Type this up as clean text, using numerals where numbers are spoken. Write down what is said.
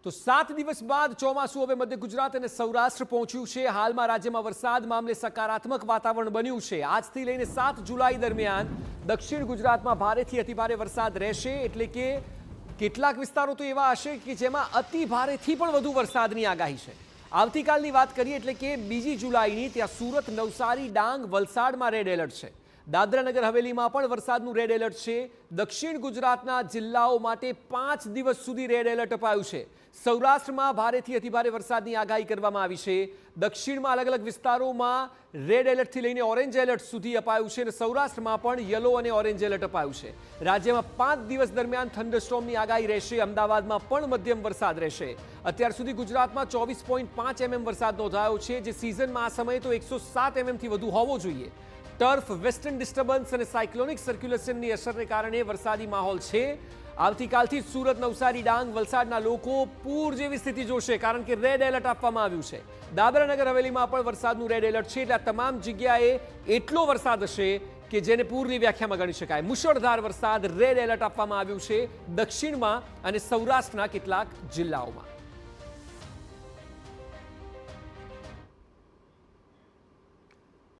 તો 7 દિવસ બાદ ચોમાસું હવે મધ્ય ગુજરાત અને સૌરાષ્ટ્ર પહોંચ્યું છે। હાલમાં રાજ્યમાં વરસાદ મામલે સકારાત્મક વાતાવરણ બન્યું છે। આજથી લઈને 7 જુલાઈ દરમિયાન દક્ષિણ ગુજરાતમાં ભારેથી અતિભારે વરસાદ રહેશે, એટલે કે કેટલાક વિસ્તારો તો એવા હશે કે જેમાં અતિ ભારેથી પણ વધુ વરસાદની આગાહી છે। આવતીકાલની વાત કરીએ એટલે કે 2 જુલાઈની, ત્યાં સુરત, નવસારી, ડાંગ, વલસાડમાં રેડ એલર્ટ છે। દાદરા નગર હવેલીમાં પણ વરસાદનું રેડ એલર્ટ છે। દક્ષિણ ગુજરાતના જિલ્લાઓ માટે 5 દિવસ સુધી રેડ એલર્ટ અપાયું છે। સૌરાષ્ટ્રમાં ભારેથી અતિભારે વરસાદની આગાહી કરવામાં આવી છે। દક્ષિણમાં અલગ અલગ વિસ્તારોમાં રેડ એલર્ટથી લઈને ઓરેન્જ એલર્ટ સુધી અપાયું છે અને સૌરાષ્ટ્રમાં પણ યલો અને ઓરેન્જ એલર્ટ અપાયું છે। રાજ્યમાં 5 દિવસ દરમિયાન થંડરસ્ટોર્મની આગાહી રહેશે। અમદાવાદમાં પણ મધ્યમ વરસાદ રહેશે। અત્યાર સુધી ગુજરાતમાં 24.5 mm વરસાદ નોંધાયો છે, જે સિઝનમાં આ સમયે તો 107 mm થી વધુ હોવો જોઈએ। ટર્ફ, વેસ્ટર્ન ડિસ્ટર્બન્સ અને સાયક્લોનિક સર્ક્યુલેશનની અસરને કારણે વરસાદી માહોલ છે। આવતીકાલથી સુરત, નવસારી, ડાંગ, વલસાડના લોકો પૂર જેવી સ્થિતિ જોશે, કારણ કે રેડ એલર્ટ આપવામાં આવ્યું છે। દાદરા નગર હવેલીમાં પણ વરસાદનું રેડ એલર્ટ છે, એટલે આ તમામ જગ્યાએ એટલો વરસાદ હશે કે જેને પૂરની વ્યાખ્યામાં ગણી શકાય। મુશળધાર વરસાદ, રેડ એલર્ટ આપવામાં આવ્યું છે દક્ષિણમાં અને સૌરાષ્ટ્રના કેટલાક જિલ્લાઓમાં।